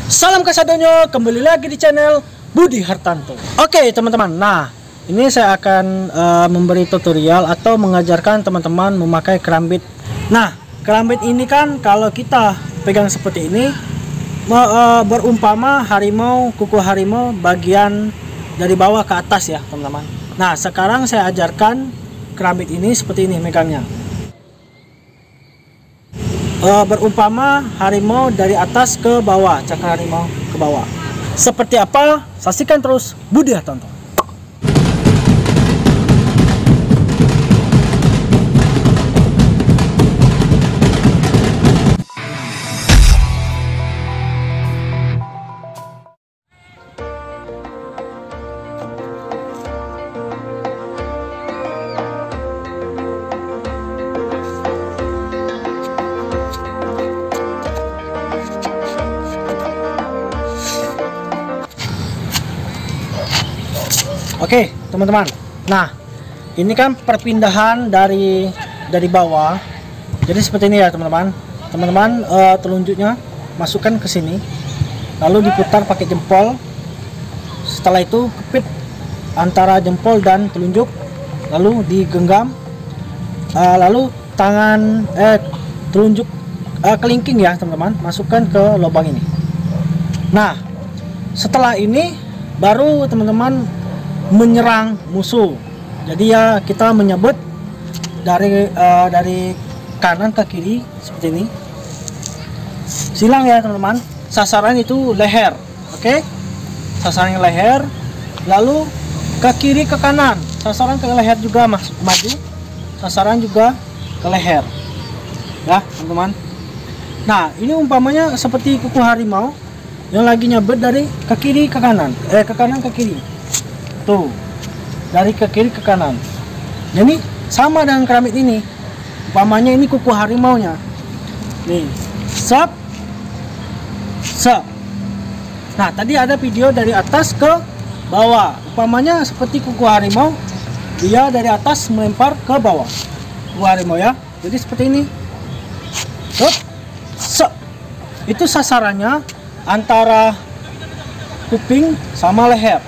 Salam kasadonyo, kembali lagi di channel Budi Hartanto. Oke teman-teman, nah ini saya akan memberi tutorial atau mengajarkan teman-teman memakai kerambit. Nah kerambit ini kan kalau kita pegang seperti ini berumpama harimau, kuku harimau bagian dari bawah ke atas ya teman-teman. Nah sekarang saya ajarkan kerambit ini seperti ini megangnya. Berumpama harimau dari atas ke bawah, cakar harimau ke bawah. Seperti apa? Saksikan terus Budi Hartanto. Oke teman-teman, nah ini kan perpindahan dari bawah, jadi seperti ini ya teman-teman. Teman-teman telunjuknya masukkan ke sini, lalu diputar pakai jempol. Setelah itu kepit antara jempol dan telunjuk, lalu digenggam, lalu tangan telunjuk kelingking ya teman-teman, masukkan ke lubang ini. Nah setelah ini baru teman-teman menyerang musuh. Jadi ya kita menyabet dari kanan ke kiri seperti ini. Silang ya teman-teman. Sasaran itu leher. Oke? Sasaran leher, lalu ke kiri ke kanan. Sasaran ke leher juga maju. Sasaran juga ke leher. Ya, teman-teman. Nah, ini umpamanya seperti kuku harimau yang lagi nyabet dari ke kiri ke kanan. Ke kanan ke kiri. Tuh, dari ke kiri ke kanan. Jadi sama dengan kerambit ini. Umpamanya ini kuku harimaunya. Nih, sep, sep. Nah, tadi ada video dari atas ke bawah. Umpamanya seperti kuku harimau, dia dari atas melempar ke bawah. Kuku harimau ya. Jadi seperti ini. Sep, sep. Itu sasarannya antara kuping sama leher.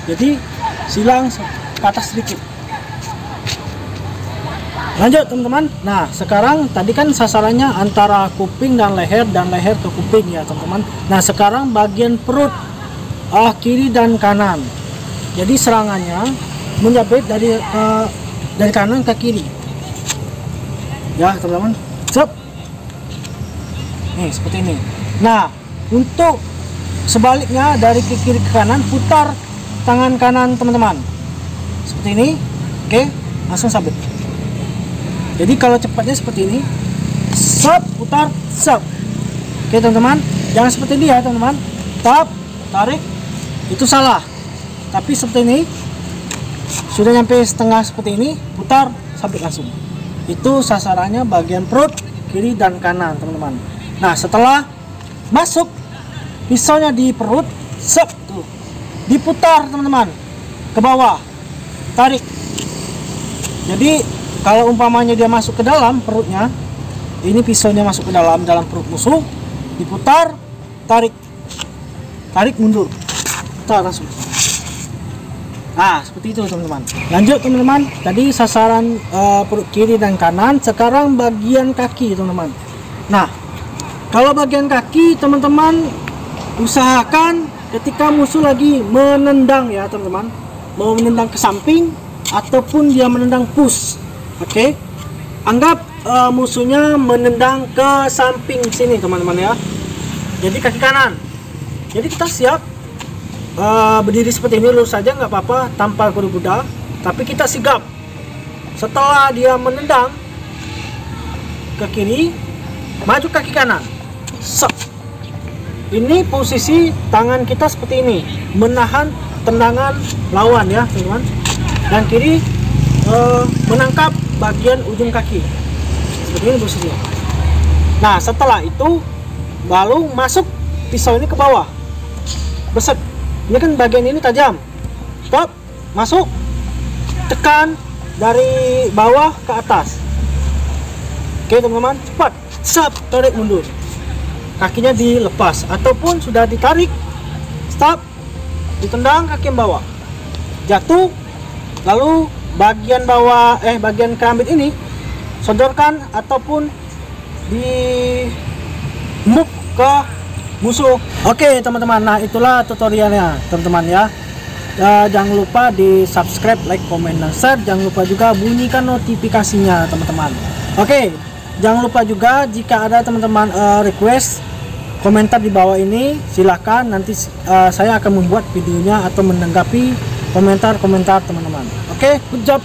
Jadi silang ke atas sedikit. Lanjut teman-teman. Nah sekarang tadi kan sasarannya antara kuping dan leher ke kuping ya teman-teman. Nah sekarang bagian perut kiri dan kanan. Jadi serangannya menyabet dari kanan ke kiri ya teman-teman. Cep. Nih seperti ini. Nah untuk sebaliknya dari ke kiri ke kanan, putar tangan kanan teman-teman seperti ini. Oke, langsung sabit. Jadi kalau cepatnya seperti ini, sep, putar, sep. Oke teman-teman, jangan seperti ini ya teman-teman. Tap, tarik, itu salah. Tapi seperti ini, sudah nyampe setengah seperti ini, putar, sabit langsung. Itu sasarannya bagian perut kiri dan kanan teman-teman. Nah setelah masuk pisaunya di perut, sep, tuh diputar teman-teman ke bawah, tarik. Jadi kalau umpamanya dia masuk ke dalam perutnya, ini pisaunya masuk ke dalam perut musuh, diputar, tarik mundur, putar langsung. Nah seperti itu teman-teman. Lanjut teman-teman, tadi sasaran perut kiri dan kanan, sekarang bagian kaki teman-teman. Nah kalau bagian kaki teman-teman usahakan ketika musuh lagi menendang ya teman-teman, mau menendang ke samping ataupun dia menendang push. Oke, anggap musuhnya menendang ke samping sini teman-teman ya. Jadi kaki kanan. Jadi kita siap berdiri seperti ini, lurus saja nggak apa-apa tanpa kuda-kuda, tapi kita sigap. Setelah dia menendang ke kiri, maju kaki kanan. Sep. Ini posisi tangan kita seperti ini, menahan tendangan lawan ya teman-teman. Dan kiri menangkap bagian ujung kaki. Seperti ini posisinya. Nah setelah itu baru masuk pisau ini ke bawah. Beset. Ini kan bagian ini tajam. Stop, masuk, tekan dari bawah ke atas. Oke teman-teman, cepat, sap, tarik mundur. kakinya dilepas, ataupun sudah ditarik, stop, ditendang kaki yang bawah, jatuh, lalu bagian bawah bagian kerambit ini sodorkan ataupun di move ke musuh. Oke teman-teman, nah itulah tutorialnya teman-teman ya. Jangan lupa di subscribe, like, komen, dan share. Jangan lupa juga bunyikan notifikasinya teman-teman. Oke, jangan lupa juga jika ada teman-teman request komentar di bawah ini, silahkan nanti saya akan membuat videonya atau menanggapi komentar-komentar teman-teman. Oke, good job.